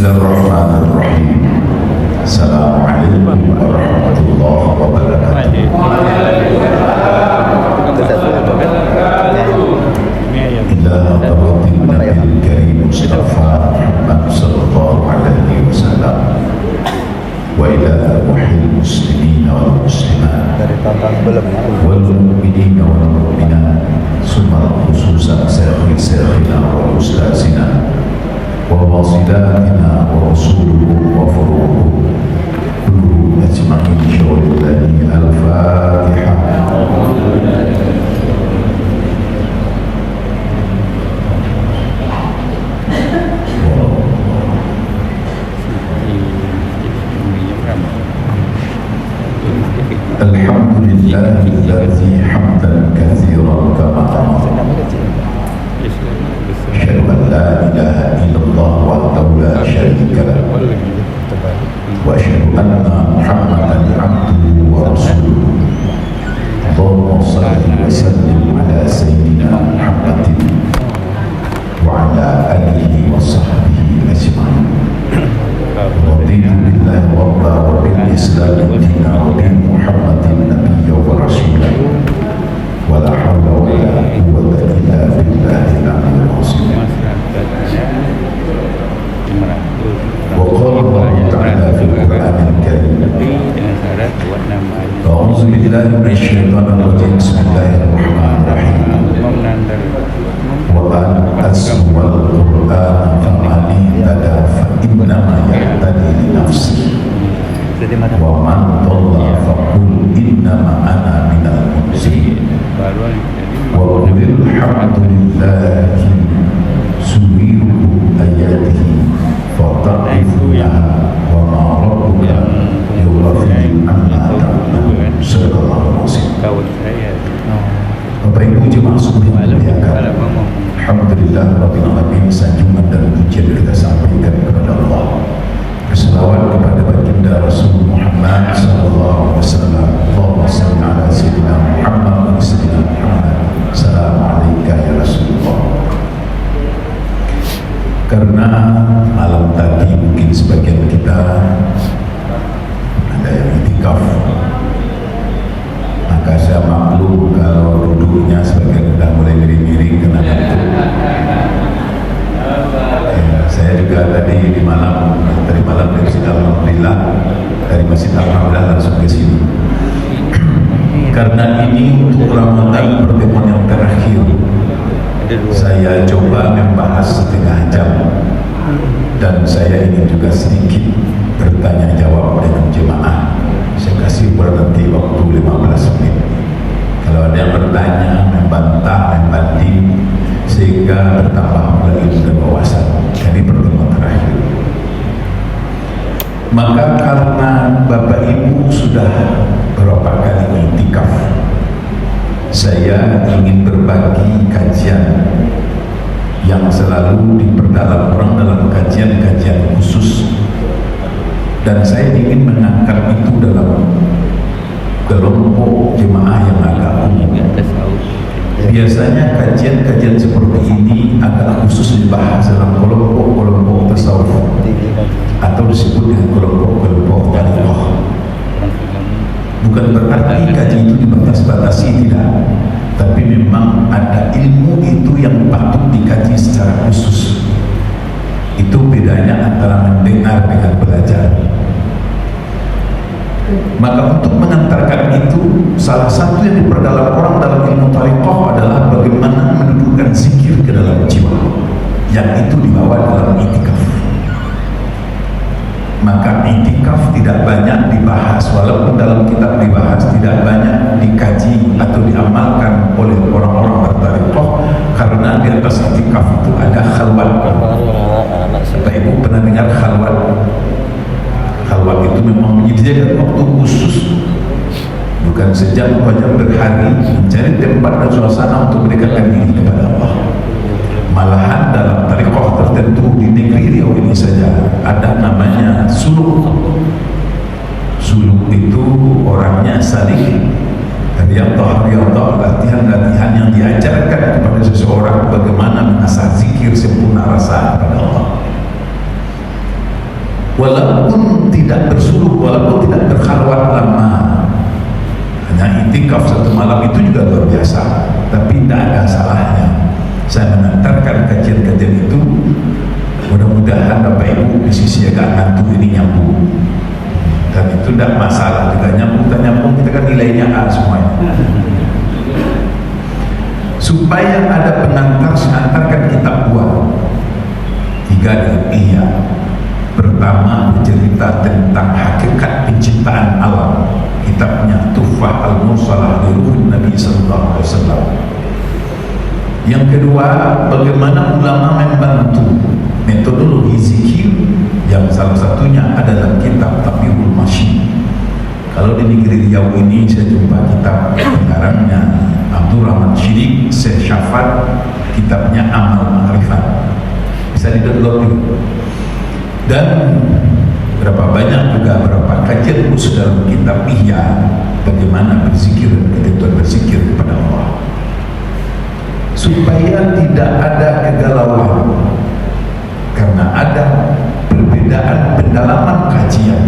Bismillahirrahmanirrahim. Assalamualaikum warahmatullahi wabarakatuh. Ila hadratin Nabil Karim Mustafa Muhammad sallallahu alaihi wasallam wa ila ruhil muslimin wal muslimat wal mu'minin wal mu'minat summa khususan syekhina wa ustazina wa wasilatina wa rasuluhu wa furuhu kullu ajma'in syawalillahi al-fatihah. Alhamdulillahilladzi hamdan katsiran kama amara. Asyhadu an la ilaha illallah wahdahu la syarika lahu wa asyhadu anna Muhammadan abduhu wa rasuluhu. Allahumma shalli wa sallim ala sayyidina Muhammadin wa ala alihi wa sahbihi ajma'in. Raditu billahi rabba wa bil islami dina wa bi Muhammadin nabiyya wa rasulah wa la hawla wa la quwwata illa billahil aliyyil azim. Wa qala Allah ta'ala fil Qur'anil Karim A'udzu billahi minasy syaithanir rajim. Bismillahirrahmanirrahim. Wa an aswal Qur'an famani tada fa innama yahtadi li nafsi wa man dhalla faqul innama ana minal munzirin. Wa qulil hamdulillahi suwiruhu ayatihi fata'ifunaha wa ma rabbuka yughafil amma ta'malun. Sadaqallahu alazim. Bapak Ibu jemaah sekalian muliakan, alhamdulillah rabbil alamin, sanjungan dan pujian kita sampaikan kepada Allah. Berselawat kepada baginda Rasul Muhammad sallallahu alaihi wasallam. Allahumma shalli ala sayyidina Muhammad wa sayyidina Muhammad. Assalamu alayka ya Rasulullah. Karena malam tadi mungkin sebagian kita ada yang itikaf, maka saya maklum kalau duduknya sebagian sudah mulai miring-miring karena ngantuk. Saya juga tadi di malam dari Masjid Alhamdulillah, dari Masjid Alhamdulillah langsung ke sini. Karena ini untuk Ramadan pertemuan yang terakhir, saya coba membahas setengah jam dan saya ingin juga sedikit bertanya jawab dengan jemaah. Saya kasih berhenti waktu 15 menit. Kalau ada yang bertanya, membantah, membanding, sehingga bertambah lagi dan wawasan. Ini pertemuan terakhir. Maka karena Bapak Ibu sudah berapa kali iktikaf, saya ingin berbagi kajian yang selalu diperdalam orang dalam kajian-kajian khusus, dan saya ingin mengangkat itu dalam kelompok jemaah yang agak umum. Biasanya kajian-kajian seperti ini agak khusus dibahas dalam kelompok-kelompok tasawuf atau disebut dengan kelompok-kelompok tariqah. Bukan berarti kaji itu dibatas-batasi, tidak, tapi memang ada ilmu itu yang patut dikaji secara khusus. Itu bedanya antara mendengar dengan belajar. Maka untuk mengantarkan itu, salah satu yang diperdalam orang dalam ilmu tariqah adalah bagaimana mendudukkan zikir ke dalam jiwa, yang itu dibawa dalam itikaf. Maka itikaf tidak banyak dibahas, walaupun dalam kitab dibahas, tidak banyak dikaji atau diamalkan oleh orang-orang bertariqah, karena di atas itikaf itu ada khalwat. Bapak Ibu pernah dengar khalwat? Khalwat itu memang menyediakan waktu khusus, bukan sejam, 2 jam, berhari, mencari tempat dan suasana untuk mendekatkan diri kepada Allah. Malahan dalam tariqah tertentu di negeri Riau ini saja ada namanya suluk. Suluk itu orangnya saling riyadhah, latihan-latihan yang diajarkan kepada seseorang bagaimana mengasah zikir sempurna rasa kepada Allah. walaupun tidak bersuluk, walaupun tidak berkhalwat lama, hanya itikaf satu malam itu juga luar biasa, tapi tidak ada salahnya saya mengantarkan kajian-kajian itu. Mudah-mudahan Bapak Ibu di sisi agak ngantuk ini nyambung, dan itu tidak masalah juga, nyambung kita kan nilainya A semuanya. Supaya ada pengantar, saya antarkan kitab 3 dengan iya. Pertama bercerita tentang hakikat penciptaan alam, kitabnya Tuhfah Al-Mursalah di Ruhun Nabi Sallallahu Alaihi Wasallam. Yang kedua, bagaimana ulama membantu metodologi zikir, yang salah satunya adalah kitab Tabibul Masyi. Kalau di negeri Riau ini saya jumpa kitab pengarangnya Abdurrahman Syirik Syekh Syafat, kitabnya Amal Ma'rifat, bisa di-download juga. Dan berapa banyak juga berapa kajian khusus dalam kitab Ihya, bagaimana berzikir dan ketentuan berzikir kepada Allah, supaya tidak ada kegalauan karena ada perbedaan pendalaman kajian.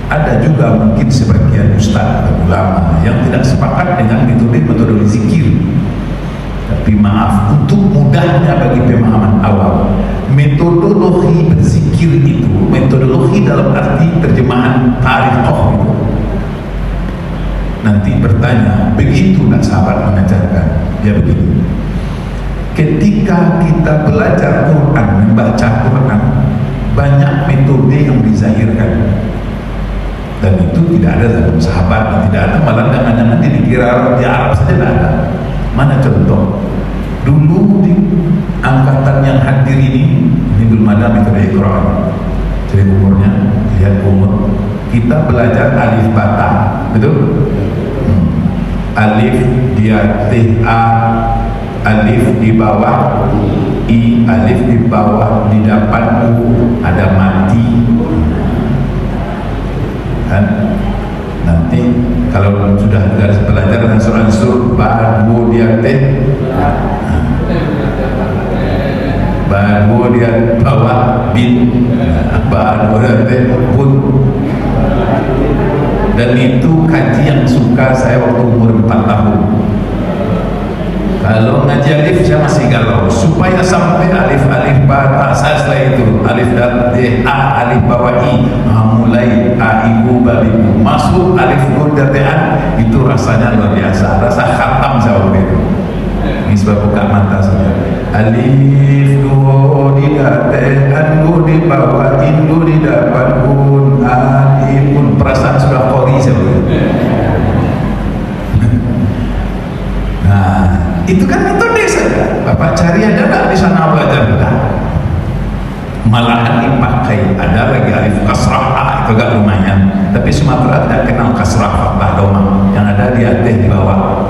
Ada juga mungkin sebagian ustaz atau ulama yang tidak sepakat dengan metode zikir. Tapi maaf, untuk mudahnya bagi pemahaman awal, metodologi berzikir itu, metodologi dalam arti terjemahan tariqah itu. Nanti bertanya, begitu nak sahabat mengajarkan? Ya begitu. Ketika kita belajar Quran, membaca Quran, banyak metode yang dizahirkan. Dan itu tidak ada dalam sahabat, tidak ada, malah jangan-jangan dikira di Arab saja tidak ada. Mana contoh? Dulu di angkatan yang hadir ini belum ada metode Iqra. Jadi umurnya, lihat umur, kita belajar alif bata, betul? Alif dia A, alif di bawah I, alif di bawah di depan U, ada mati. Kan nanti kalau sudah garis belajar dengan ansur baru dia baru dia bawah bin, baru dia pun. Dan itu kaji yang suka saya waktu umur 4 tahun. Kalau ngaji alif saya masih galau, supaya sampai alif ba saya setelah itu alif dan d a alif bawah i, mulai a ibu babibu masuk alif nur dan itu rasanya luar biasa, rasa khatam saya waktu itu. Ini sebab buka mata saja. Alif dua di an di bawah indu di depan un alif pun, perasaan sudah kori saya. Nah, itu kan metode saja. Bapak cari ada tak di sana belajar kita? Malahan dipakai, ada lagi alif kasrah A, itu agak lumayan. Tapi Sumatera tidak kenal kasrah fathah doma, yang ada di atas di bawah.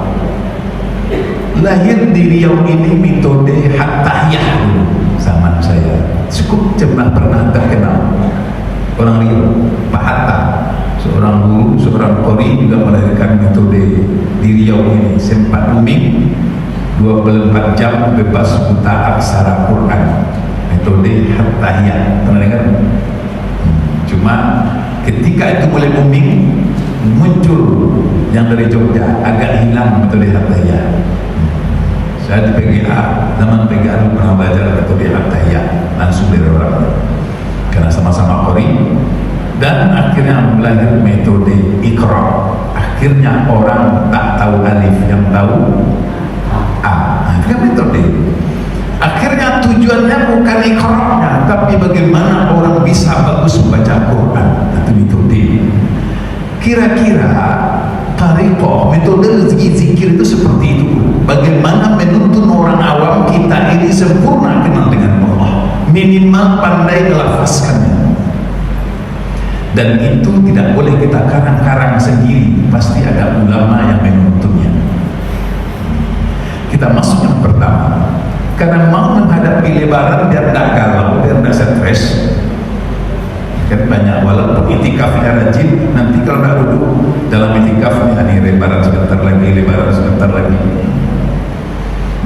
Lahir di Riau ini metode hattahiyah dulu zaman saya. Cukup pernah terkenal orang Riau, Pak Hatta, seorang guru, seorang qori juga melahirkan metode di Riau ini. Sempat booming 24 jam bebas buta aksara Quran, metode hattahiyah. Pernah dengar? Cuma ketika itu mulai booming, muncul yang dari Jogja, agak hilang metode hattahiyah. Saya di PGA, zaman PGA dulu pernah belajar metode hattahiyah langsung dari orang, karena sama-sama qori. Dan akhirnya belajar metode Iqra. Akhirnya orang tak tahu alif, yang tahu A. Nah, itu kan metode. Akhirnya tujuannya bukan Iqra-nya, tapi bagaimana orang bisa bagus membaca Quran. Itu metode. Kira-kira tariqah, metode zikir itu seperti itu. Bagaimana menuntun orang awam kita ini sempurna kenal dengan Allah, minimal pandai melafazkannya. Dan itu tidak boleh kita karang-karang sendiri, pasti ada ulama yang menuntunnya. Kita masuk yang pertama, karena mau menghadapi lebaran biar tidak galau, biar tidak stres. Kan banyak, walaupun itikafnya rajin, nanti kalau tidak duduk dalam itikaf nih, lebaran sebentar lagi.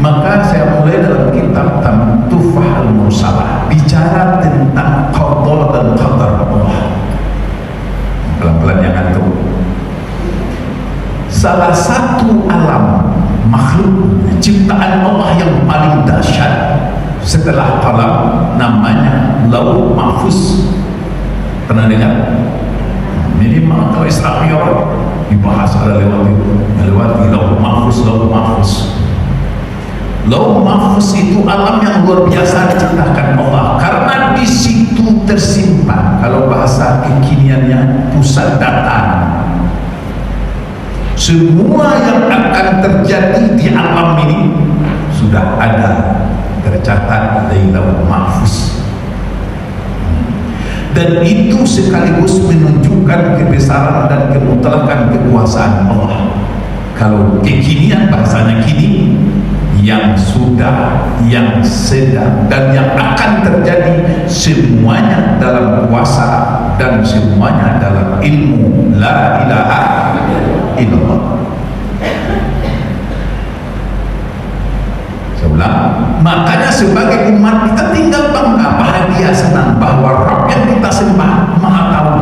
Maka saya mulai dalam kitab Tuhfah Al-Mursalah bicara tentang qada dan qadar. lauh mahfuz. Pernah dengar? Minimal atau Isra Mi'raj dibahas ada lewati lauh mahfuz. Lauh mahfuz itu alam yang luar biasa diciptakan Allah, karena di situ tersimpan, kalau bahasa kekiniannya, pusat data. Semua yang akan terjadi di alam ini sudah ada tercatat di lauh mahfuz. Dan itu sekaligus menunjukkan kebesaran dan kemutlakan kekuasaan Allah. Kalau kekinian, bahasanya kini, yang sudah, yang sedang, dan yang akan terjadi, semuanya dalam kuasa dan semuanya dalam ilmu la ilaha illallah. Makanya sebagai umat kita tinggal bangga, bahagia, senang bahwa Rabb yang kita sembah Maha tahu,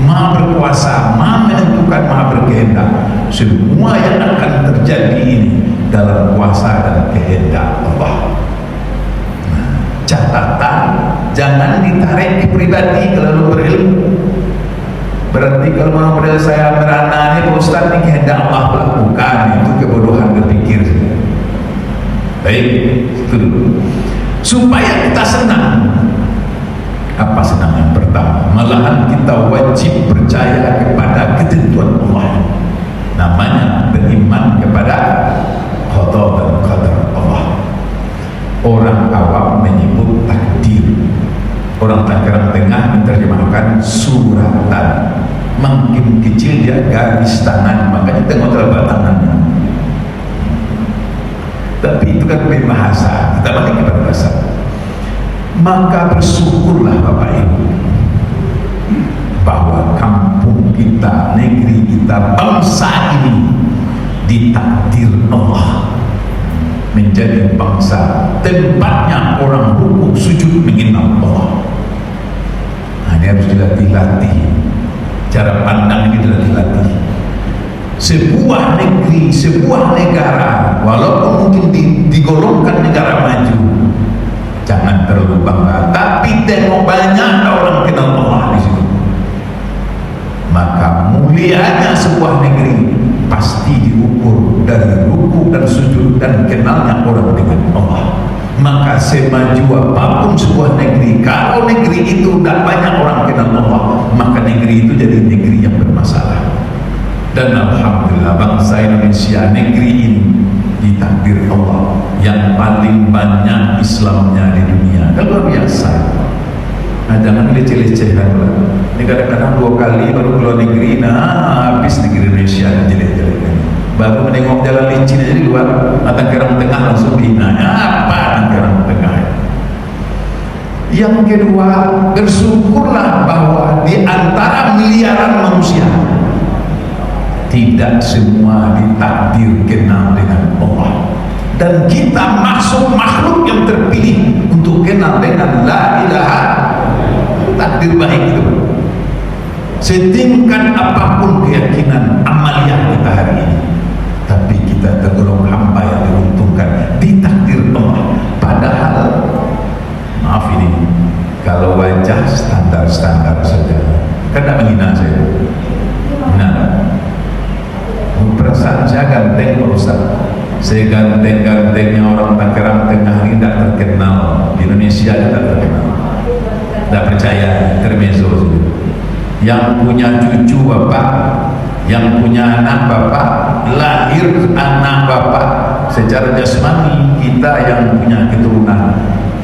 Maha berkuasa, Maha menentukan, Maha berkehendak. Semua yang akan terjadi ini dalam kuasa dan kehendak Allah. Catatan, jangan ditarik di pribadi kalau berilmu. Berarti kalau mau model saya merana ini Pak Ustaz, ini kehendak Allah lakukan, itu kebodohan berpikir. Baik, itu dulu. Supaya kita senang. Apa senang yang pertama? Malahan kita wajib percaya kepada ketentuan Allah. Namanya beriman kepada qada dan qadar Allah. Orang awam menyebut takdir. Orang Tangerang Tengah menerjemahkan suratan. Makin kecil dia garis tangan, makanya tengok telapak tangannya. Tapi itu kan bahasa, kita balik kepada bahasa. Maka bersyukurlah Bapak Ibu bahwa kampung kita, negeri kita, bangsa ini ditakdir Allah menjadi bangsa tempatnya orang rukuk sujud mengenal Allah. Nah, ini harus dilatih-latih. Cara pandang ini dilatih-latih. Sebuah negeri, sebuah negara, walaupun mungkin digolongkan negara maju, jangan terlalu bangga, tapi tengok banyak orang kenal Allah di situ. Maka mulianya sebuah negeri pasti diukur dari ruku dan sujud dan kenalnya orang dengan Allah. Maka semaju apapun sebuah negeri, kalau negeri itu tidak banyak orang kenal Allah, maka negeri itu jadi negeri yang bermasalah. Dan alhamdulillah bangsa Indonesia, negeri ini ditakdir Allah yang paling banyak Islamnya di dunia. Kan luar biasa. Nah, jangan leceh-lecehkan lah. Ini kadang-kadang 2 kali baru keluar negeri, nah habis negeri Indonesia jelek-jelek. Baru menengok jalan licin aja di luar, Tangerang Tengah langsung hinanya. Apa Tangerang Tengah? Yang kedua, bersyukurlah bahwa di antara miliaran manusia tidak semua ditakdir kenal dengan Allah, dan kita masuk makhluk yang terpilih untuk kenal dengan la ilaha. Takdir baik itu. Setingkat apapun keyakinan amaliyah kita hari ini, tapi kita tergolong hamba yang diuntungkan, ditakdir Allah. Padahal maaf ini, kalau wajah standar-standar saja, kan tidak menghina saya. Nah, perasaan saya ganteng Pak Ustaz. Saya ganteng-gantengnya orang Tangerang Tengah ini tidak terkenal di Indonesia, tidak terkenal. Tidak percaya, termezzo. Yang punya cucu Bapak, yang punya anak Bapak, lahir anak Bapak, secara jasmani kita yang punya keturunan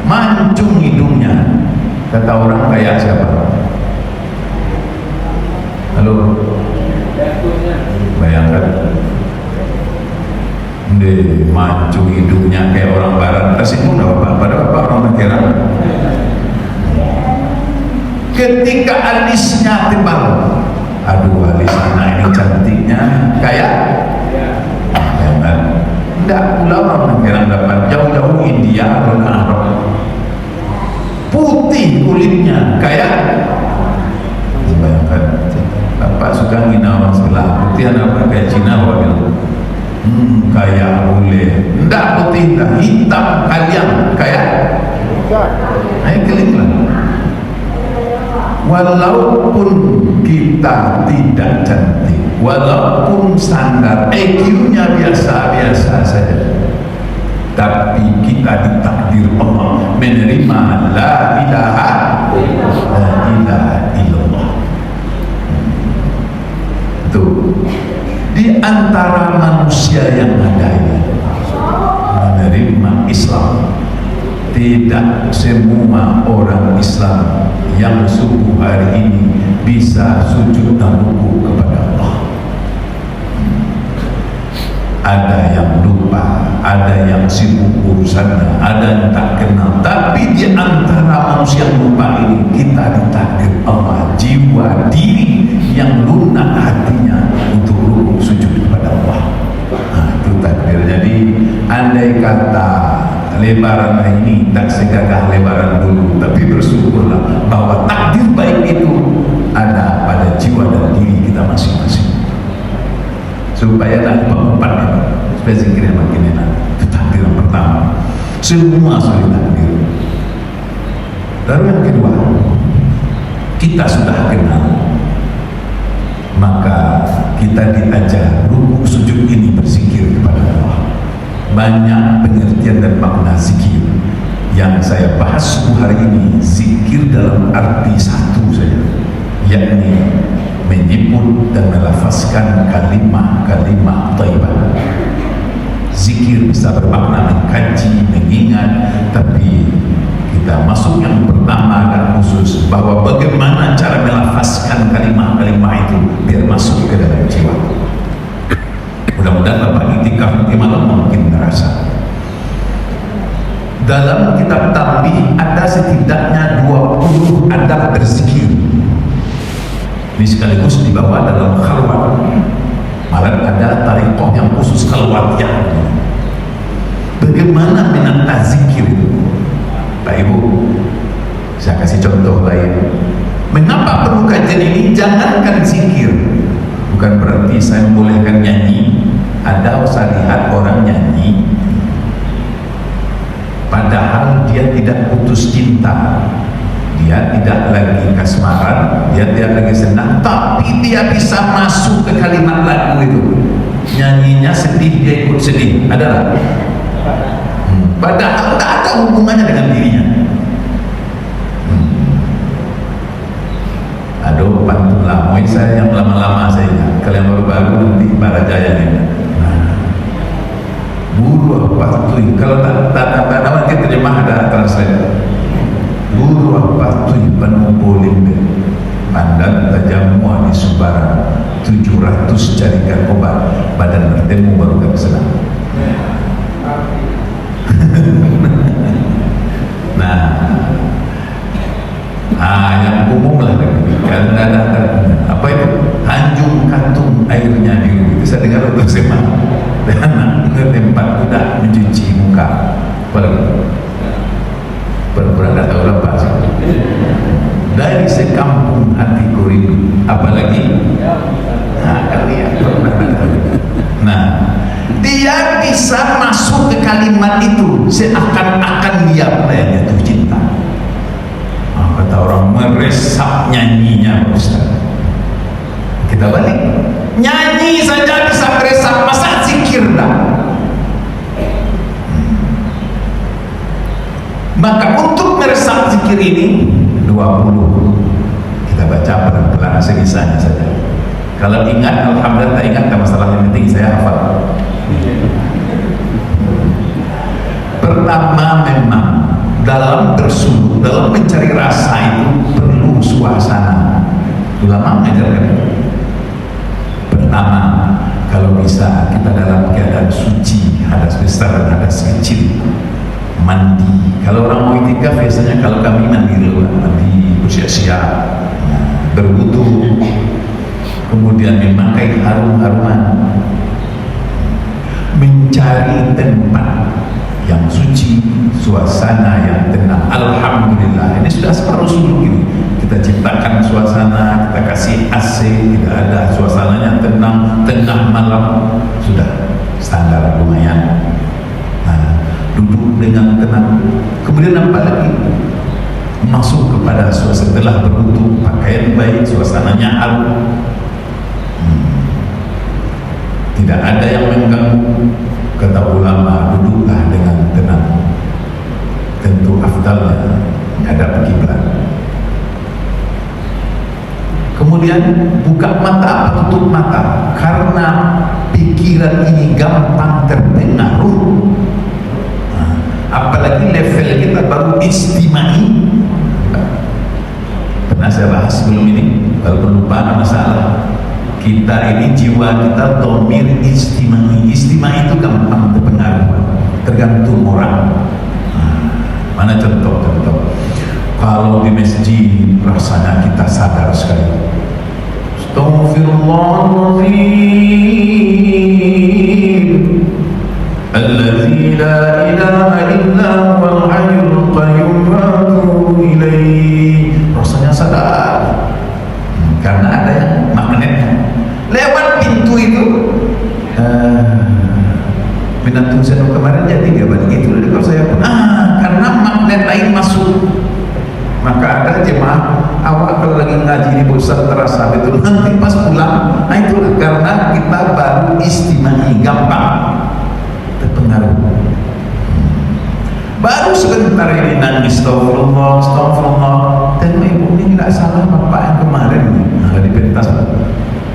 mancung hidungnya. Kata orang kayak siapa? Halo, bayangkan deh, mancung hidungnya kayak orang barat. Tersinggung Bapak, pada Bapak orang Tangerang. Ketika alisnya tebal, aduh alis anak ini cantiknya kayak jangan. Tidak pula orang Tangerang dapat, jauh-jauh India atau Arab, putih kulitnya kayak, bayangkan Bapak suka ngina orang sebelah, putih apa kayak Cina Bapak bilang, kayak boleh, tidak putih, hitam kalian kayak, ayo keling lah. walaupun kita tidak cantik, walaupun standar EQ-nya biasa-biasa saja, tapi kita ditakdir Allah menerima la ilaha illallah. Tuh, di antara manusia yang ada ini menerima Islam, tidak semua orang Islam yang subuh hari ini bisa sujud dan ruku kepada Allah. Ada yang lupa, ada yang sibuk urusannya, ada yang tak kenal. Tapi di antara manusia lupa ini, kita ditakdir Allah jiwa diri yang lunak hatinya untuk ruku sujud kepada Allah. Nah, itu takdir. Jadi andai kata lebaran ini tak segagah lebaran dulu, tapi bersyukurlah bahwa takdir baik itu ada pada jiwa dan diri kita masing-masing, supaya tak empat supaya zikirnya makin enak. Itu takdir yang pertama, semua sudah takdir. Lalu yang kedua, kita sudah kenal, maka kita diajar ruku sujud ini berzikir kepada Allah. Banyak pengertian dan makna zikir yang saya bahas hari ini. Zikir dalam arti satu saja, yakni menyebut dan melafazkan kalimat-kalimat thayyibah. Zikir bisa bermakna mengkaji, mengingat, tapi kita masuk yang pertama dan khusus bahwa bagaimana cara melafazkan kalimat-kalimat itu biar masuk ke dalam jiwa. Mudah-mudahan Bapak itikaf nanti malam mungkin merasa. Dalam kitab Tanbih ada setidaknya 20 adab berzikir. Ini sekaligus dibawa dalam khalwat. Malah ada tariqah yang khusus khalwatiyah. Bagaimana menata zikir? Pak Ibu, saya kasih contoh lain. Mengapa perlu kajian ini? Jangankan zikir, bukan berarti saya membolehkan nyanyi. Ada saya lihat orang nyanyi padahal dia tidak putus cinta, dia tidak lagi kasmaran, dia tidak lagi senang, tapi dia bisa masuk ke kalimat lagu itu. Nyanyinya sedih, dia ikut sedih. Adalah padahal tak ada hubungannya dengan dirinya. Aduh, pantun lama saya yang lama-lama saya ingat. Kalau yang baru-baru nanti para jaya ini. Buru patui, kalau tak nama kita terjemah ada translate. Buru patui penuh bolimbe, pandan tajamua di Subara, 700 carikan obat, badan bertemu baru gak senang. Nah, yang umum lah kan ada apa itu Tanjung Kantung airnya biru, itu saya dengar untuk SMA dan tempat kuda mencuci muka. Apalagi pura-pura tak tahu apa sih. Dari sekampung hatiku rindu, apalagi kalian pernah tahu. Nah, dia bisa masuk ke kalimat itu seakan-akan dia pernah jatuh cinta. Kata orang meresap nyanyinya, Ustaz. Kita balik, nyanyi saja bisa meresap, masa zikir dah? Maka untuk meresap zikir ini 20 kita baca pelan-pelan sebisanya saja. Kalau ingat, alhamdulillah. Tak ingat, tak masalah, yang penting saya hafal. Pertama, memang dalam bersuluk, dalam mencari rasa itu perlu suasana. Ulama mengajarkan itu. Pertama, kalau bisa kita dalam keadaan suci, hadas besar dan hadas kecil, mandi. Kalau orang mau itikaf biasanya, kalau kami mandi dulu, mandi bersiap-siap, berwudu, kemudian memakai harum-haruman, mencari tempat yang suci, suasana yang tenang. Alhamdulillah, ini sudah separuh suluk ini. Kita ciptakan suasana, kita kasih AC, tidak ada suasananya tenang, tengah malam, sudah standar lumayan. Nah, duduk dengan tenang. Kemudian apa lagi? masuk kepada setelah berwudu, pakaian baik, suasananya harum, tidak ada yang mengganggu. Kata ulama, duduklah dengan tenang, tentu afdalnya menghadap kiblat. Kemudian buka mata, tutup mata, karena pikiran ini gampang terpengaruh. Apalagi level kita baru istimai. Pernah saya bahas sebelum ini, walaupun lupa masalah. Kita ini jiwa kita domir istimai. Istimai itu gampang terpengaruh, tergantung orang. Mana contoh-contoh? Kalau di masjid rasanya kita sadar sekali. Astaghfirullahaladzim alladzi la ilaha illa huwal hayyul qayyum wa atubu ilaih. Rasanya sadar, karena ada yang magnetnya lewat pintu itu. Binatang saya kemarin jadi gak balik itu, kalau saya karena magnet lain masuk. Maka ada jemaah awak kalau lagi ngaji ini bosan terasa betul, nanti pas pulang, itulah karena kita baru istimai, gampang terpengaruh. Baru sebentar ini nangis, astagfirullah, astagfirullah. Dan ibu ini tidak salah bapak yang kemarin di pentas,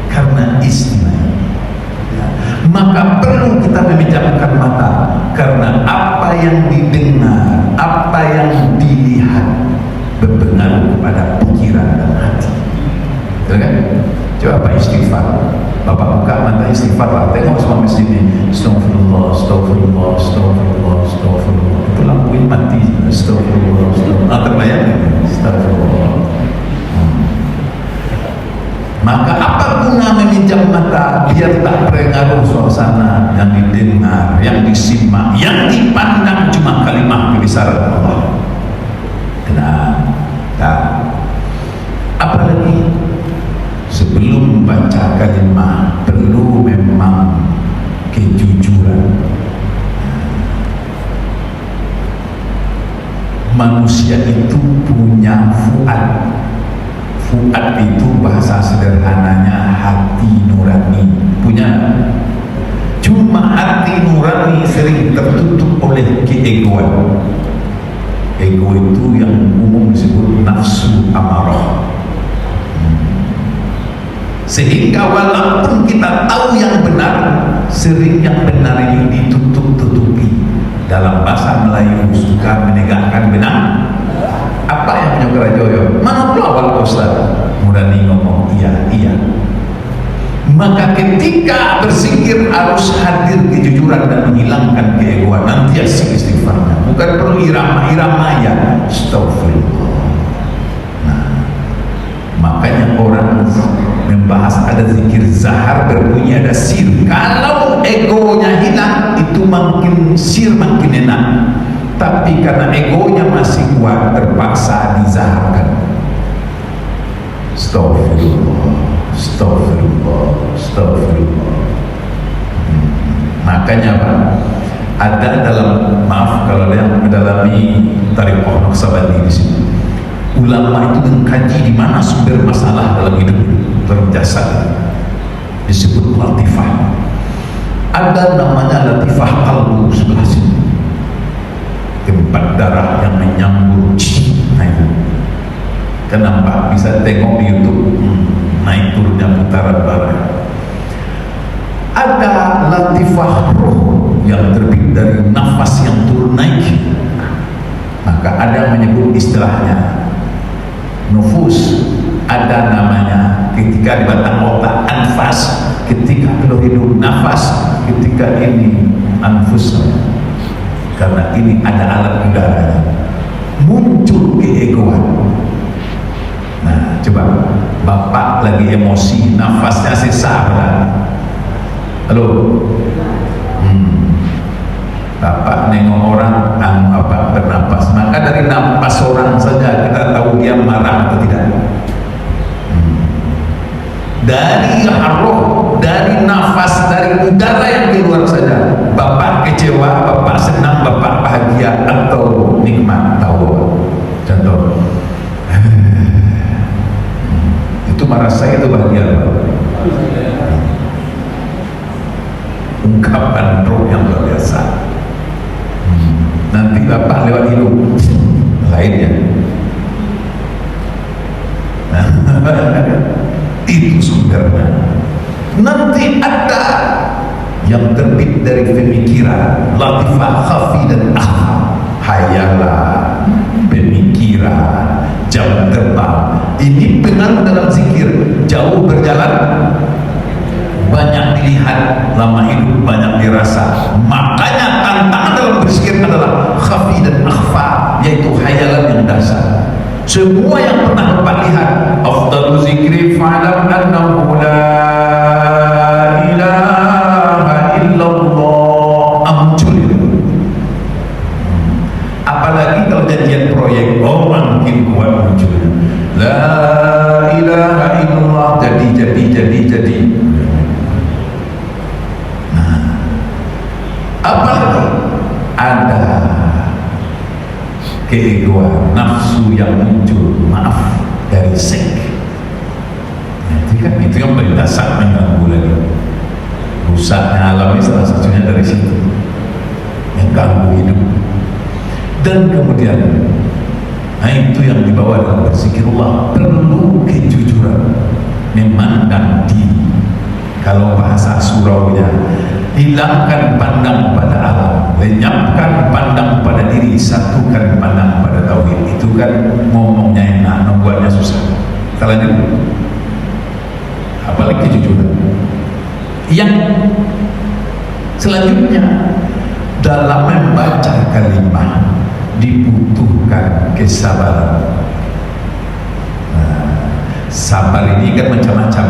karena istimai. Maka perlu kita memejamkan mata, karena apa yang didengar, apa yang dilihat berpengaruh kepada pikiran dan hati. Betul kan? Coba Pak istighfar, Bapak buka mata istighfar lah, tengok semua masjid ini. Astagfirullah, astagfirullah, astagfirullah, astagfirullah. Itu lampuin mati. Astagfirullah, astagfirullah. Terbayang? Astagfirullah. Maka apa guna meminjam mata? Biar tak pengaruh suasana yang didengar, yang disimak, yang dipandang cuma kalimat kebesaran Allah. Tenang. Apalagi sebelum membaca kalimat perlu memang kejujuran. Manusia itu punya fuad. Fuad itu bahasa sederhananya hati nurani. Punya. Cuma hati nurani sering tertutup oleh keegoan. Ego itu yang umum disebut nafsu amarah. Sehingga walaupun kita tahu yang benar, sering yang benar ini ditutup-tutupi. Dalam bahasa Melayu suka menegakkan benar. Apa yang menyokra joyo? Mana pula awal Ustaz? Murani ngomong iya. Maka ketika berzikir harus hadir kejujuran dan menghilangkan keegoan. Nanti asik istighfarnya, bukan perlu irama ya. Astagfirullah. Nah, makanya orang membahas ada zikir zahar berbunyi ada sir. Kalau egonya hilang, itu makin sir makin enak. Tapi karena egonya masih kuat, terpaksa dizaharkan. Astagfirullah, astagfirullah, astagfirullah. Makanya Pak, ada dalam, maaf kalau yang mendalami Thariqah Naqsabandi di sini, ulama itu mengkaji di mana sumber masalah dalam hidup, dalam jasad, disebut latifah. Ada namanya latifah kalbu sebelah sini, tempat darah yang menyambur. Nah itu kenapa bisa tengok di YouTube, naik turunnya putaran barat. Ada latifah roh yang terbit dari nafas yang turun naik. Maka ada menyebut istilahnya nufus. Ada namanya ketika di batang otak anfas, ketika kalau hidup nafas, ketika ini anfus. Karena ini ada alat udaranya, muncul keegoan. Nah, coba bapak lagi emosi, nafasnya sesak. Halo, bapak nengok orang, apa bernapas, maka dari napas orang saja kita tahu dia marah atau tidak. Dari roh, dari nafas, dari udara yang keluar saja, bapak kecewa, bapak senang, bapak bahagia atau nikmat. Tahu? Contoh, komputernya. Nanti ada yang terbit dari pemikiran, latifah, khafi dan akhfa, hayalan, pemikiran, jam terbang. Ini pengaruh dalam zikir. Jauh berjalan, banyak dilihat, lama hidup banyak dirasa. Makanya tantangan dalam berzikir adalah khafi dan akhfa, yaitu hayalan yang dasar. Semua yang pernah Bapak lihat, afdalu zikri fa'lam annahu la ilaha illallah, muncul itu. Apalagi kalau janjian proyek, oh makin kuat munculnya la ilaha illallah, jadi. Nah, apalagi ada keegoan, nafsu yang muncul, maaf, dari sek. Itu yang paling dasar mengganggu lagi. Rusaknya alam ini salah satunya dari situ, yang ganggu hidup. Dan kemudian, nah itu yang dibawa dalam berzikirullah, perlu kejujuran, memandang diri. Kalau bahasa suraunya, hilangkan pandang pada alam, lenyapkan pandang pada diri, satukan pandang pada tauhid. Itu kan ngomongnya enak, membuatnya susah. Kalau dulu, apalagi kejujuran. Yang selanjutnya, dalam membaca kalimat dibutuhkan kesabaran. Sabar ini kan macam-macam.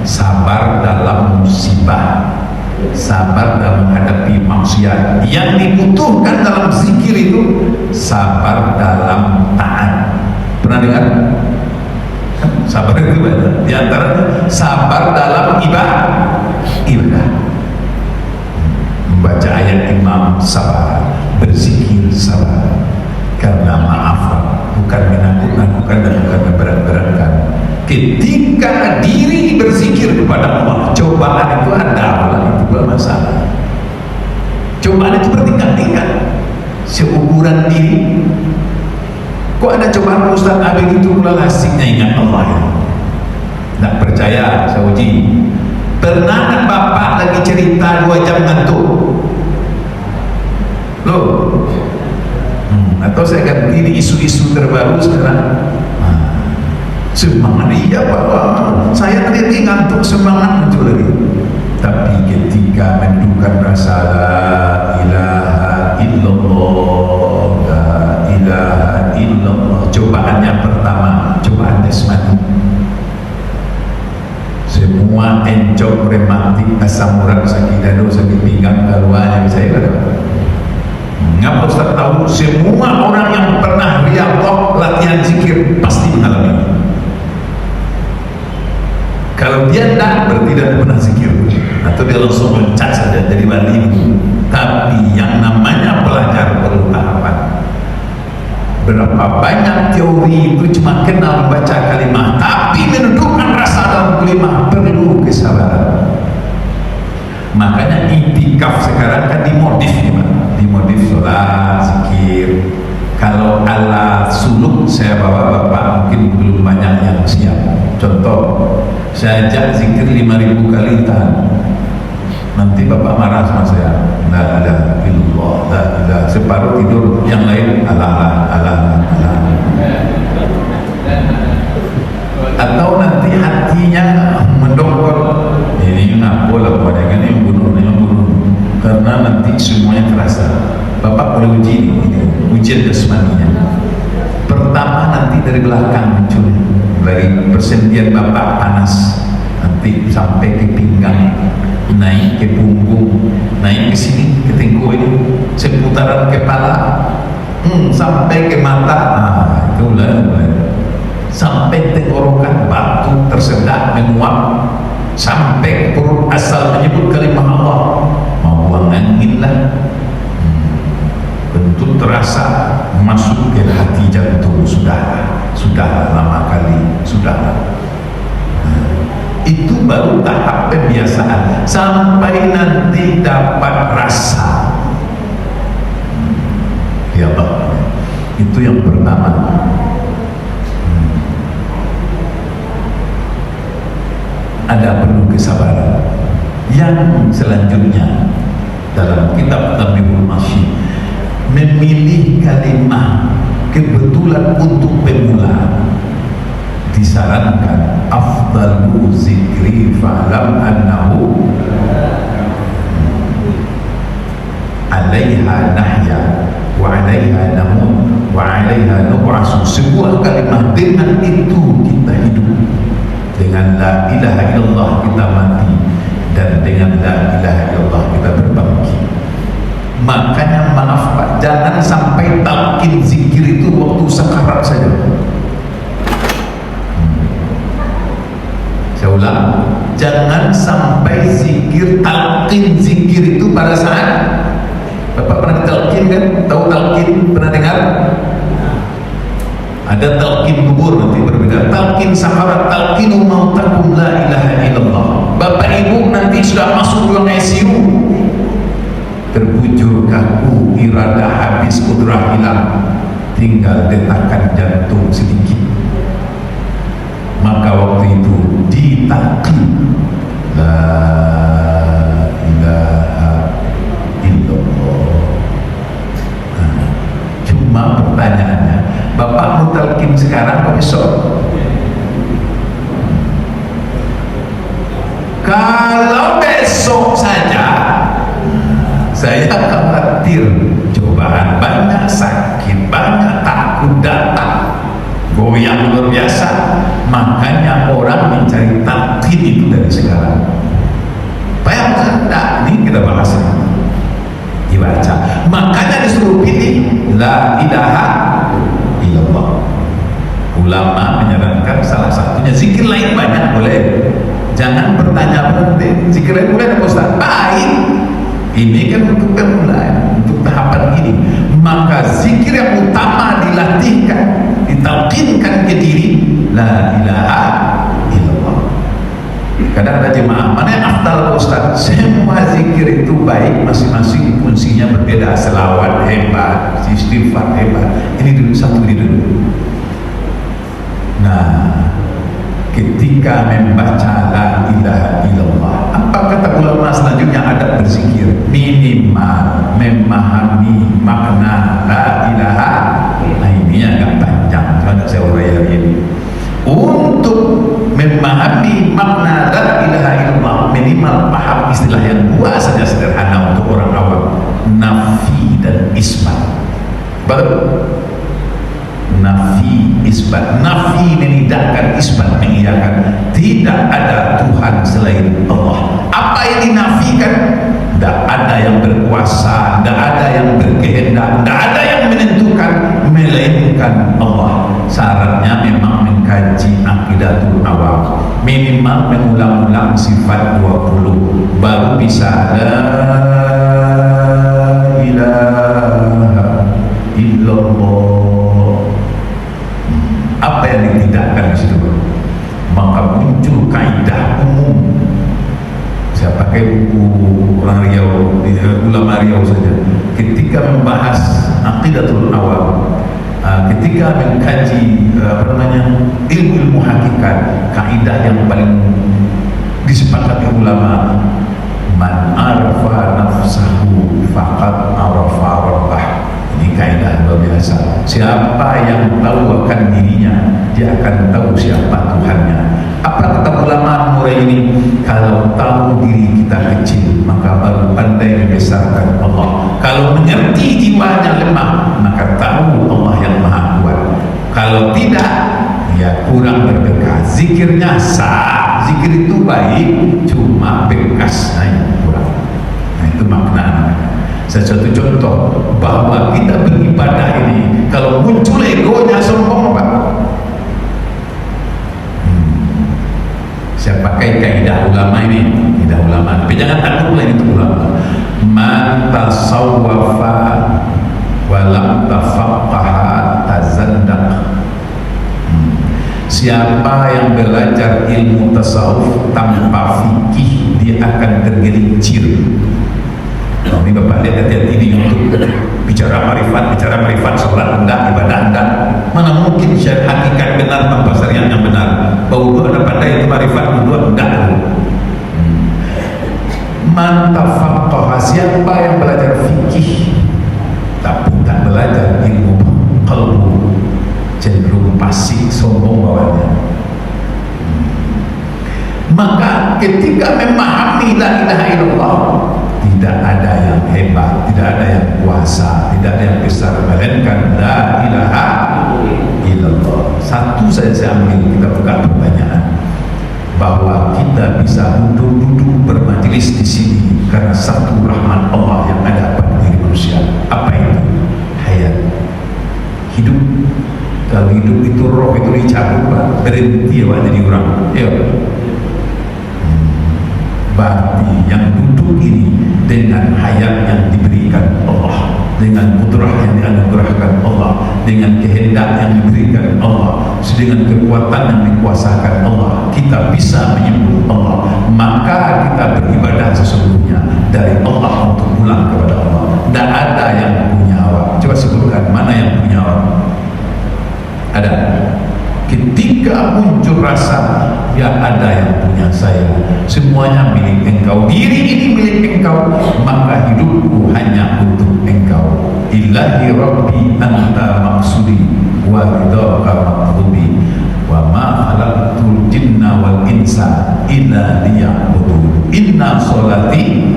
Sabar dalam musibah, sabar dalam menghadapi maksiat. Yang dibutuhkan dalam zikir itu sabar dalam taat. Pernah dengar? Sabar itu banyak. Di antaranya sabar dalam ibadah. Membaca ayat imam sabar, berzikir sabar. Karena maaf, bukan menakut-nakutkan dan bukan memberat-beratkan. Ketika diri berzikir kepada Allah, cobaan itu ada, itu bermasalah. Cobaan itu bertingkat-tingkat, seukuran diri. Kok ada cobaan Ustaz Abid itu mulai asiknya ingat Allah ya? Tidak percaya, saya uji. Pernah kan Bapak lagi cerita 2 jam ngantuk? Loh, atau saya ganti di isu-isu terbaru sekarang. Semangat, iya Pak, saya tadi ngantuk, semangat muncul lagi. Tapi ketika mendudukan rasa la ilaha illallah, la ilaha illallah, cobaannya pertama, cobaan jasmani. Semua encok, rematik, asam urat, sakit dada, sakit pinggang, keluarnya saya kata. Ngapa Ustaz tahu? Semua orang yang pernah riyadhah latihan zikir pasti mengalami. Kalau dia tidak, berarti tidak pernah zikir, atau dia langsung loncat saja jadi wali. Tapi yang namanya belajar perlu tahapan. Berapa banyak teori itu cuma kenal membaca kalimat, tapi menundukkan rasa dalam kalimat perlu kesabaran. Makanya itikaf sekarang kan dimodif, dimodif sholat, zikir. Kalau ala suluk saya bawa Bapak mungkin belum banyak yang siap. Contoh, saya ajak zikir 5.000 kali tahan. Nanti Bapak marah sama saya. La ilaha illallah, la ilaha. Separuh tidur, yang lain Allah. Atau nanti hatinya mendongkol. Ini kenapa lah pada ini yang bunuh. Karena nanti semuanya terasa. Bapak boleh uji ini, ujian jasmaninya. Pertama nanti dari belakang muncul, dari persentian Bapak panas, nanti sampai ke pinggang, naik ke punggung, naik ke sini, ke tengkuk ini, seputaran kepala, sampai ke mata. Itu mulai sampai tenggorokan, batu tersedak menguap, sampai perut asal menyebut kalimah Allah, mau buang angin lah. Tentu terasa masuk ke hati jantung. Sudah lama kali, sudah. Itu baru tahap pembiasaan sampai nanti dapat rasa. Ya Allah, itu yang pertama. Ada yang selanjutnya dalam kitab Tabibul Masyid memilih kalimat kebetulan untuk pemula, disarankan afdalu zikri fa'lam annahu alaiha nahya wa alaiha namun wa alaiha nub'asu. Sebuah kalimat, dengan itu kita hidup, dengan la ilaha illallah kita mati, dan dengan la ilaha illallah kita berbangkit. Makanya maaf Pak, jangan sampai talqin zikir itu waktu sekarat saja. Saya ulang, jangan sampai zikir, talqin zikir itu pada saat Bapak pernah talqin kan? Tahu talqin? Pernah dengar? Ada talqin kubur, nanti berbeda. Talqin sakarat, talqinu mautakum la ilaha illallah. Bapak Ibu nanti sudah masuk ruang ICU, terbujur kaku, irada habis, kudrah hilang, tinggal detakan jantung sedikit. Maka waktu itu ditalqin la ilaha illallah. Cuma pertanyaannya, Bapak mau talqin sekarang atau besok? Kalau besok saja, saya khawatir cobaan banyak, sakit banyak, takut datang, goyang luar biasa. Makanya orang mencari talqin itu dari sekarang. Bayang enggak? Ini kita bahas dibaca. Makanya disuruh pilih la ilaha illallah. Ulama menyarankan salah satunya, zikir lain banyak boleh, jangan bertanya berhenti. Zikir lain boleh Ustaz, baik. Ini kan untuk pemula, untuk tahapan ini. Maka zikir yang utama dilatihkan, ditalqinkan ke diri, la ilaha illallah. Kadang ada jemaah, mana yang afdal Ustaz? Semua zikir itu baik, masing-masing fungsinya berbeda. Selawat hebat, istighfar hebat. Ini dulu, satu ini dulu. Nah, ketika membaca la ilaha illallah, apa kata ulama selanjutnya? Adab berzikir minimal memahami makna la ilaha. Nah ini agak panjang, tidak saya uraikan ini. Untuk memahami makna la ilaha illallah, minimal paham istilah yang dua saja sederhana untuk orang awam, nafi dan isbat. Baru nafi isbat. Nafi menidakkan, isbat mengiyakan. Tidak ada Tuhan selain Allah. Apa yang dinafikan? Tidak ada yang berkuasa, tidak ada yang berkehendak, tidak ada yang menentukan melainkan Allah. Syaratnya memang mengkaji aqidatul awam, minimal mengulang-ulang sifat 20, baru bisa la ilaha illallah. Apa yang ditidakkan di situ? Maka muncul kaidah umum. Saya pakai buku orang Riau, ulama Riau saja. Ketika membahas aqidatul awam, ketika mengkaji ilmu hakikat, kaidah yang paling disepakati ulama, man arafa nafsahu faqad arafa rabbah. Ini kaidah luar biasa. Siapa yang tahu akan dirinya, dia akan tahu siapa Tuhannya. Apa kata ulama mulai ini? Kalau tahu diri kita kecil, maka baru pandai membesarkan Allah. Kalau mengerti jiwanya lemah, maka tahu Allah yang maha kuat. Kalau tidak, ya kurang berdekat. Zikirnya sah, zikir itu baik, cuma bekasnya yang kurang. Nah itu maknanya. Satu contoh bahwa kita beribadah ini, kalau muncul egonya sombong Pak. Saya pakai kaidah ulama ini, kaidah ulama. Tapi jangan takut lah itu ulama. Man tasawwafa wa lam tafaqqaha tazandaq. Siapa yang belajar ilmu tasawuf tanpa fikih, dia akan tergelincir. Nah, ini Bapak lihat hati-hati di YouTube, bicara marifat, sholat enggak, ibadah enggak. Mana mungkin hakikat benar tanpa syariat yang benar? Bau ada pandai itu marifat, berdua enggak. Man tafaqqaha, siapa yang belajar fikih tapi tak belajar ilmu qalbu, cenderung pasif, sombong bawahnya. Maka ketika memahami la ilaha illallah, tidak ada yang hebat, tidak ada yang kuasa, tidak ada yang besar, melainkan la ilaha illallah. Satu saja saya ambil, kita buka pertanyaan, bahwa kita bisa duduk bermajelis di sini karena satu rahmat Allah yang ada pada diri manusia. Apa itu? Hayat, hidup. Kalau hidup itu roh itu dicabut, Pak, berhenti ya, Pak, jadi orang. Ayo. Berarti yang duduk ini dengan hayat yang diberikan Allah, dengan kudrah yang dianugerahkan Allah, dengan kehendak yang diberikan Allah, dengan kekuatan yang dikuasakan Allah, kita bisa menyebut Allah. Maka kita beribadah sesungguhnya dari Allah untuk pulang kepada Allah. Tidak ada yang punya awak. Coba sebutkan, mana yang punya awak? Ada. Ketika muncul rasa, ya ada yang punya saya, semuanya milik engkau, diri ini milik engkau, maka hidupku hanya untuk engkau. Ilahi Rabbi anta maksudi wa ridhaka maqlubi wa ma khalaqtul jinna wal insa illa liya'budun. Inna sholati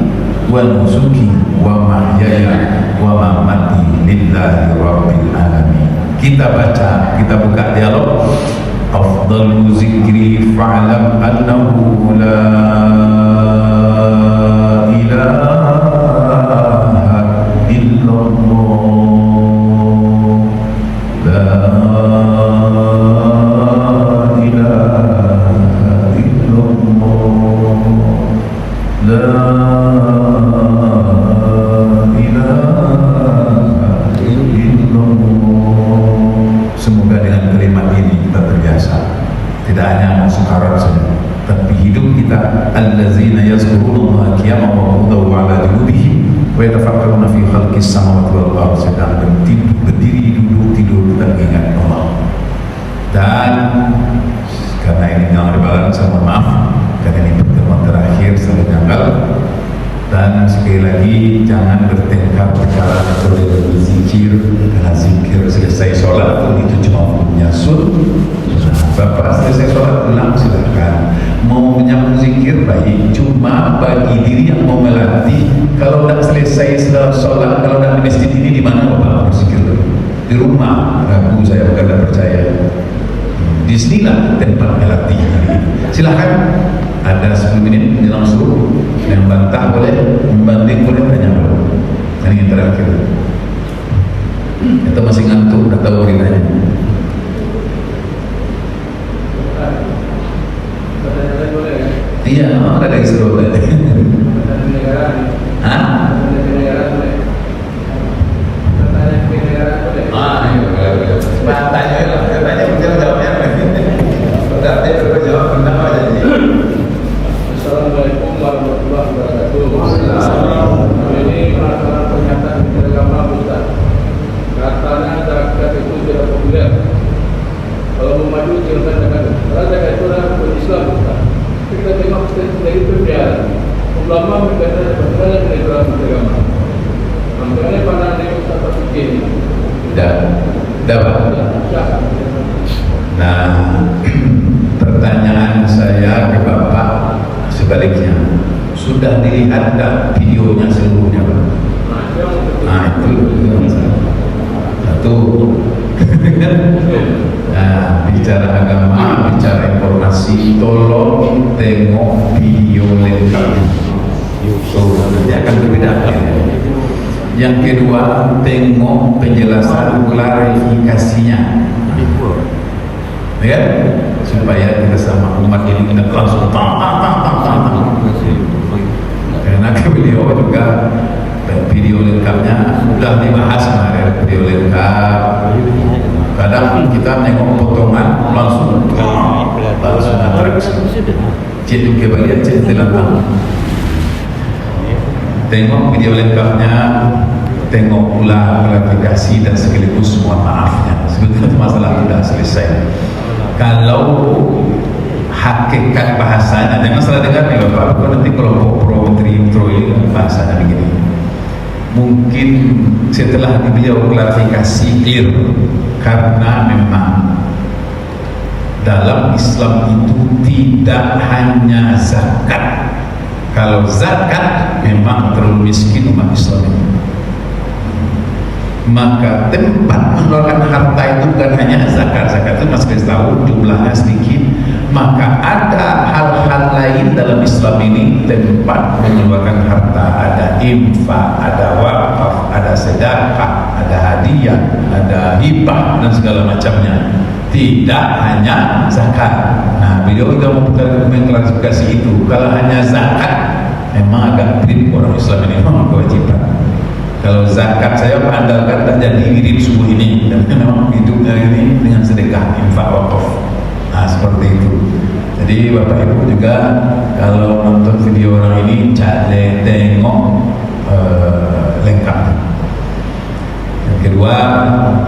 wa nusuki wa mahyaya wa mamati lillahi rabbil alamin. Kita baca, kita buka dialog. Afdalu zikri fa'lam annahu la ilaha illallah, la ilaha illallah, la ilaha illallah. Semoga dengan kalimat ini kita terbiasa, tidak hanya sekarat saja, tapi hidup kita. Allazina yazkurullaha qiyaman wa qu'udan wa 'ala junubihim wa yatafakkaruna fi khalqis samawati wal ardi. Sedang berdiri, duduk, tidur, dan ingat Allah. Dan karena ini yang dibalas, saya mohon maaf karena ini pertemuan terakhir saya janggal. Dan sekali lagi, jangan bertengkar perkara metode berzikir. Karena zikir selesai sholat itu cuma punya sun. Bapak selesai sholat pulang silakan. Mau menyambung zikir baik, cuma bagi diri yang mau melatih. Kalau tidak selesai setelah sholat, kalau tidak di masjid ini, di mana Bapak berzikir? Di rumah. Ragu saya bukan tidak percaya. Di sinilah tempat melatih. Silakan. Ada 10 menit menjelang subuh. Yang bantah boleh, membanding boleh, tanya boleh. Dan yang terakhir, kita masih ngantuk, udah tahu rinanya. Iya, ada lagi seru boleh. Hah? Assalamualaikum warahmatullahi wabarakatuh. Ini pelaksanaan pernyataan Menteri Agama Ustaz. Katanya zakat itu tidak populer. Kalau mau maju jangan zakat. Karena zakat itu adalah Islam Ustaz. Kita tengok dari perbiaran. Ulama berkata berbeda dengan Menteri Agama. Makanya pandangan yang Ustaz berpikir ini. Dapat. Nah, pertanyaan saya ke Bapak sebaliknya, sudah dilihat tak videonya seluruhnya, Pak? Nah, itu satu. Nah, bicara agama, bicara informasi, tolong tengok video lengkapnya. Nanti akan berbeda. Yang kedua, tengok penjelasan klarifikasinya, ya, supaya kita sama umat ini tidak langsung karena beliau juga video lengkapnya sudah dibahas kemarin, video lengkap. Kadang kita nengok potongan langsung cetuk ke bagian cetuk lengkap. Tengok video lengkapnya, tengok pula klarifikasi dan sekaligus mohon maafnya. Sebetulnya masalah sudah selesai. Kalau hakikat bahasanya. Jangan salah dengar nih Bapak, nanti kalau pro menteri intro ini bahasanya begini. Mungkin setelah beliau klarifikasi clear, karena memang dalam Islam itu tidak hanya zakat. Kalau zakat memang terlalu miskin umat Islam ini. Maka tempat mengeluarkan harta itu bukan hanya zakat. Zakat itu masih tahu jumlahnya sedikit. Maka ada hal-hal lain dalam Islam ini tempat mengeluarkan harta. Ada infak, ada wakaf, ada sedekah, ada hadiah, ada hibah dan segala macamnya. Tidak hanya zakat. Nah, beliau sudah mengklarifikasi itu. Kalau hanya zakat, memang agak pelit orang Islam ini, memang kewajiban. Kalau zakat saya andalkan tak jadi wirid subuh ini, dan memang hidupnya ini dengan sedekah, infak, wakaf. Nah, seperti itu. Jadi Bapak Ibu juga kalau nonton video orang ini cari tengok lengkap. Yang kedua,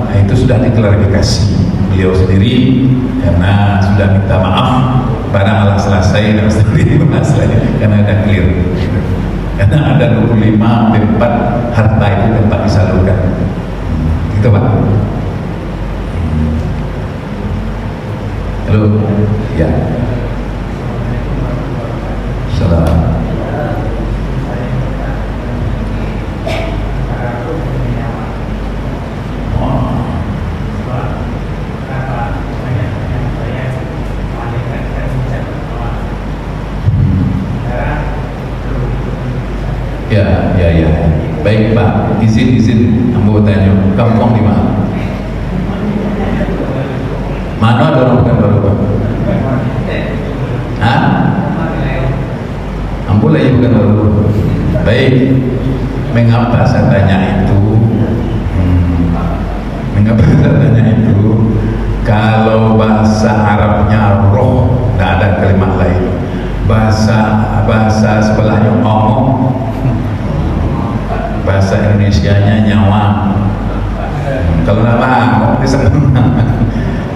nah itu sudah diklarifikasi beliau sendiri karena sudah minta maaf. Barang Allah selesai dan sendiri masalah karena ada clear. Karena ada 25 tempat harta itu tempat disalurkan. Gitu Pak. Halo. Ya. Salam. Ya. Baik Pak, izin ambo tanya, kampung di mana? Mana ada orang bukan baru Pak? Hah? Ambo lagi bukan baru. Baik, mengapa saya tanya itu? Mengapa saya tanya itu? Kalau bahasa Arabnya roh, tidak ada kalimat lain. Bahasa sebelahnya ngomong, bahasa Indonesianya nyawa. Kalau nama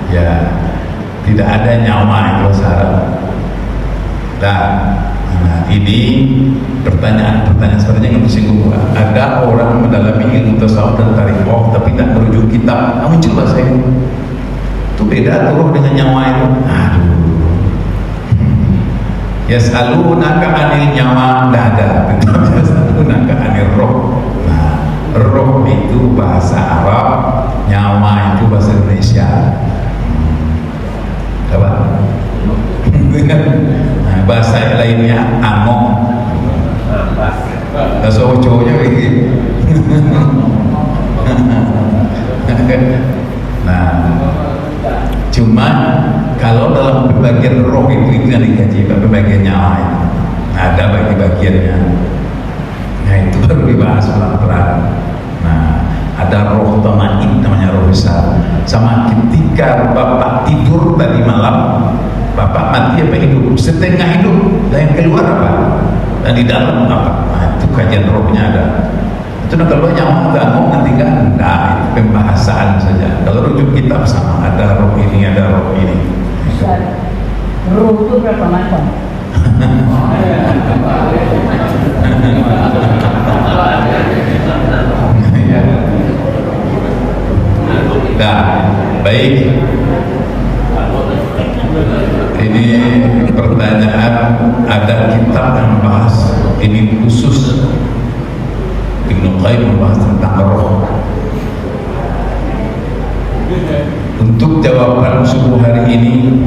ya tidak ada nyawa itu bahasa Arab. Nah, ini pertanyaan sepertinya yang bersinggung. Ada orang mendalami ilmu tasawuf dan tarikh tapi tak merujuk kitab. Muncul bahasa itu beda tuh dengan nyawa itu. Aduh. Yas'alunaka 'anil nyawa, tidak ada. Yas'alunaka 'anil roh. Nah, roh itu bahasa Arab, nyawa itu bahasa Indonesia. Coba. Nah, bahasa lainnya among. Bahasa cowoknya begini. Nah, cuma kalau dalam pembagian roh itu yang dikaji, pembagian nyawa itu ada bagi-bagiannya. Nah itu baru dibahas pelan-pelan. Nah ada roh tamain namanya roh besar. Sama ketika Bapak tidur tadi malam, Bapak mati apa hidup? Setengah hidup. Dan yang keluar apa? Dan di dalam apa? Nah itu kajian rohnya ada. Itu kalau nyawa ganggu nanti kan enggak, itu pembahasan saja. Kalau rujuk kitab sama, ada roh ini, ada roh ini. Roh itu berapa macam? Nah, baik. Ini pertanyaan, ada kitab yang membahas ini khusus. Ibnu Qayyim membahas tentang roh. Untuk jawaban subuh hari ini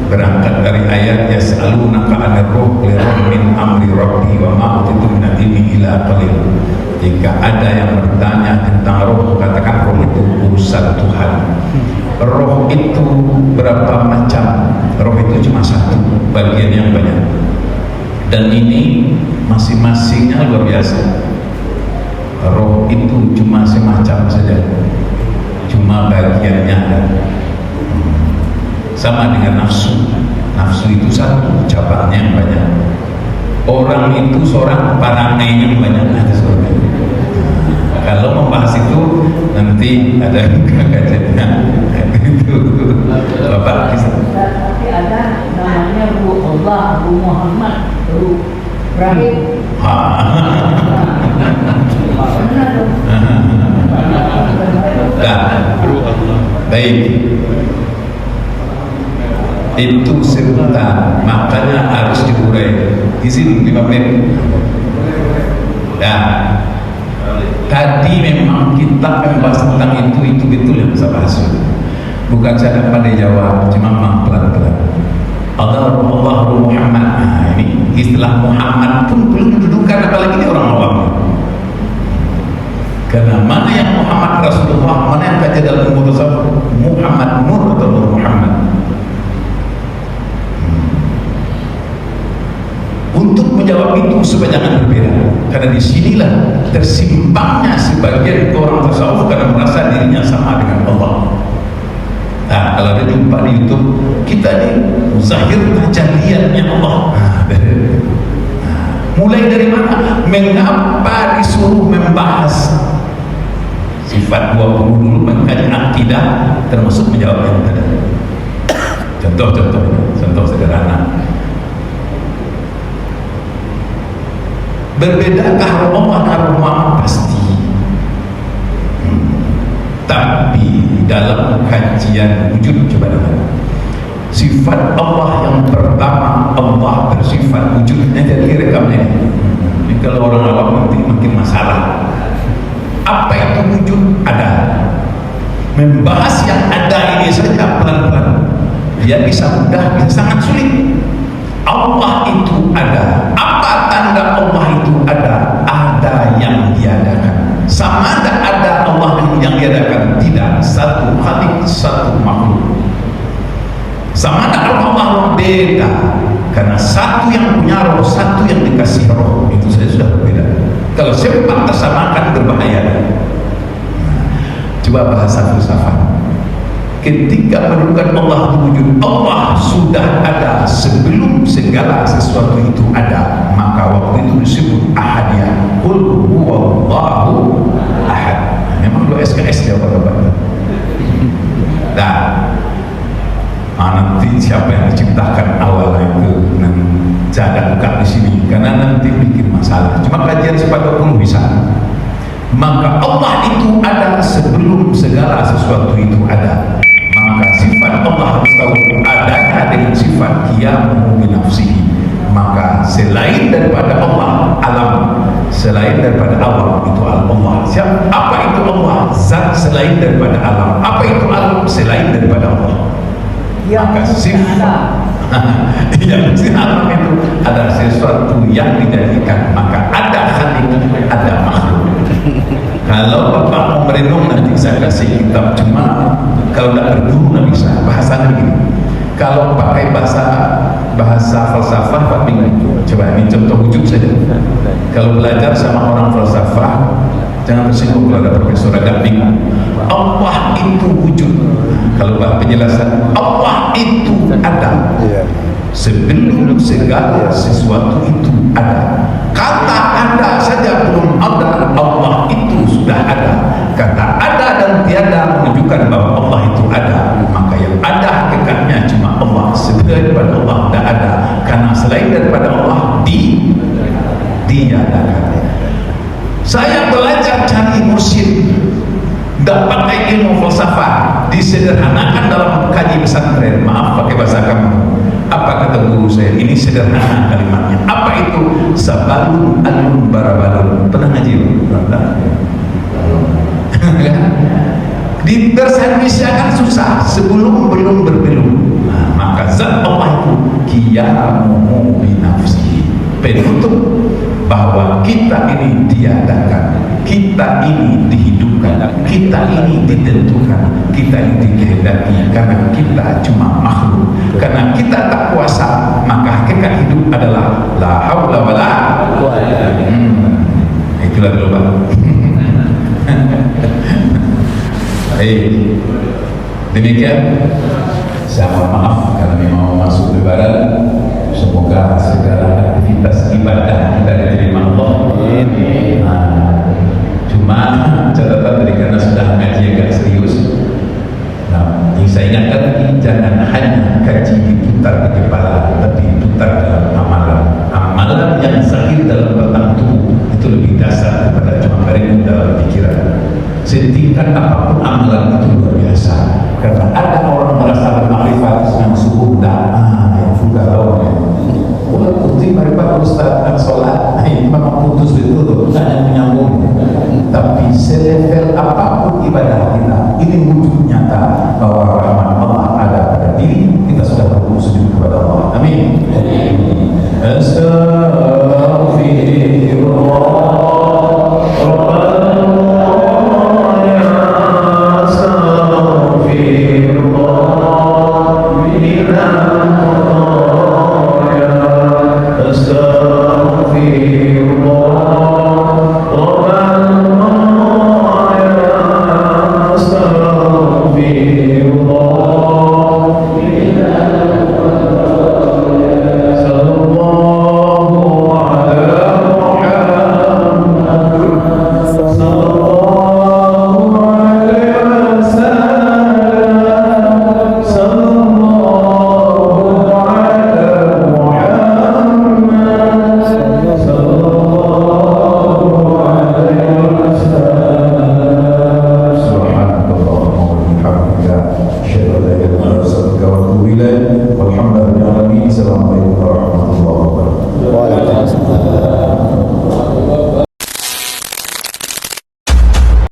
berangkat dari ayat yas'alunaka 'anir ruh qul min amri rabbi wa ma utitu min ilmi illa qalil. Jika ada yang bertanya tentang roh, katakan roh itu urusan Tuhan. Roh itu berapa macam? Roh itu cuma satu, bagian yang banyak. Dan ini masing-masingnya luar biasa. Roh itu cuma semacam saja, cuma bagiannya ada. Sama dengan nafsu. Nafsu itu satu, cabangnya yang banyak. Orang itu seorang parangainya banyak, ada seorang. Kalau membahas itu nanti ada kajiannya. Itu Bapak kisah. Tapi ada namanya Rasulullah, Abu Muhammad, Abu Ibrahim. Benar dong. Baik. Itu sebentar, makanya harus diurai. Izin 5 menit. Tadi memang kita membahas tentang itu betul yang saya bahas. Bukan saya tak pandai jawab, cuma memang pelan-pelan. Allah Muhammad. Nah, ini istilah Muhammad pun belum didudukan, apalagi ini orang awam. Karena mana yang Muhammad Rasulullah, mana yang kaji dalam umur Muhammad Nur atau Nur Muhammad. Untuk menjawab itu supaya jangan berbeda, karena disinilah tersimpangnya sebagian orang tasawuf karena merasa dirinya sama dengan Allah. Nah, kalau ada jumpa di YouTube, kita ini zahir tajalliyatnya Allah. Mulai dari mana? Mengapa disuruh membahas sifat 20 dulu, mengkaji akidah, termasuk menjawab yang tadi. Contoh sederhana. Berbedakah Allah dengan Muhammad? Pasti. Tapi dalam kajian wujud, coba dengar. Sifat Allah yang pertama, Allah bersifat wujudnya, jadi rekamnya ini. Kalau orang awam nanti makin masalah. Apa itu wujud? Ada. Membahas yang ada ini saja pelan-pelan. Dia bisa mudah, bisa sangat sulit. Allah itu ada. Apa tanda Allah itu ada? Ada yang diadakan. Sama ada Allah yang diadakan? Tidak. Satu khalik, satu makhluk. Sama ada Allah beda. Karena satu yang punya roh, satu yang dikasih roh. Itu saja sudah berbeda. Kalau sempat tersamakan berbahaya. Coba bahasa filsafat. Ketika menemukan Allah itu wujud, Allah sudah ada sebelum segala sesuatu itu ada, maka waktu itu disebut ahadiyah. Qul huwallahu ahad. Memang lo SKS dia apa-apa. Nanti siapa yang diciptakan awal itu jangan buka di sini, karena nanti bikin masalah. Cuma kajian sifat 20 bisa. Maka Allah itu ada sebelum segala sesuatu itu ada. Maka sifat Allah harus tahu adanya dengan sifat qiyamuhu bi nafsihi. Maka selain daripada Allah alam, selain daripada Allah itu Allah. Apa itu Allah? Zat selain daripada alam. Apa itu alam? Selain daripada Allah. Maka sifat yang alam itu ada sesuatu yang dijadikan. Maka ada khalik, ada makhluk. Kalau Bapak mau merenung nanti saya kasih kitab, cuma kalau tidak berguru nggak bisa. Bahasanya begini, kalau pakai bahasa falsafah Pak bingung. Coba ini contoh wujud saja. Kalau belajar sama orang falsafah, jangan tersinggung kalau ada profesor agak bingung. Allah itu wujud. Kalau penjelasan Allah itu ada. Sebelum segala sesuatu itu ada. Kata ada saja belum ada, Allah itu sudah ada. Kata ada dan tiada menunjukkan bahwa Allah itu ada. Maka yang ada hakikatnya cuma Allah. Selain daripada Allah tidak ada, karena selain daripada Allah diadakan. Saya belajar cari mursyid, tidak pakai ilmu falsafah, disederhanakan dalam kaji pesantren. Maaf pakai bahasa kamu. Apa kata guru saya? Ini sederhana kalimatnya. Apa itu? Sabalun alun barabalun. Pernah ngaji? Di bahasa Indonesia kan susah. Sebelum belum berbelum. Nah, maka zat Allah itu qiyamuhu bi nafsihi. Penutup bahwa kita ini diadakan, kita ini dihidupkan, kita ini ditentukan, kita ini dikehendaki, karena kita cuma makhluk. Karena kita tak kuasa, maka hakikat hidup adalah la haula wala quwwata. Itulah global. Demikian. Saya mohon maaf karena memang masuk lebaran. Semoga segala aktivitas ibadah kita diterima Allah. Cuma catatan tadi karena sudah ngaji agak serius. Nah, yang saya ingatkan lagi, jangan hanya kaji diputar di kepala, tapi putar galau ya. Ulah putih maripat Ustaz nak solat, ini memang putus itu tuh, hanya menyambung. Tapi selevel apapun ibadah kita, ini wujud nyata bahwa rahmat Allah ada pada diri kita sudah berhubung sujud kepada Allah. Amin. Astaghfirullah. Astaghfirullah.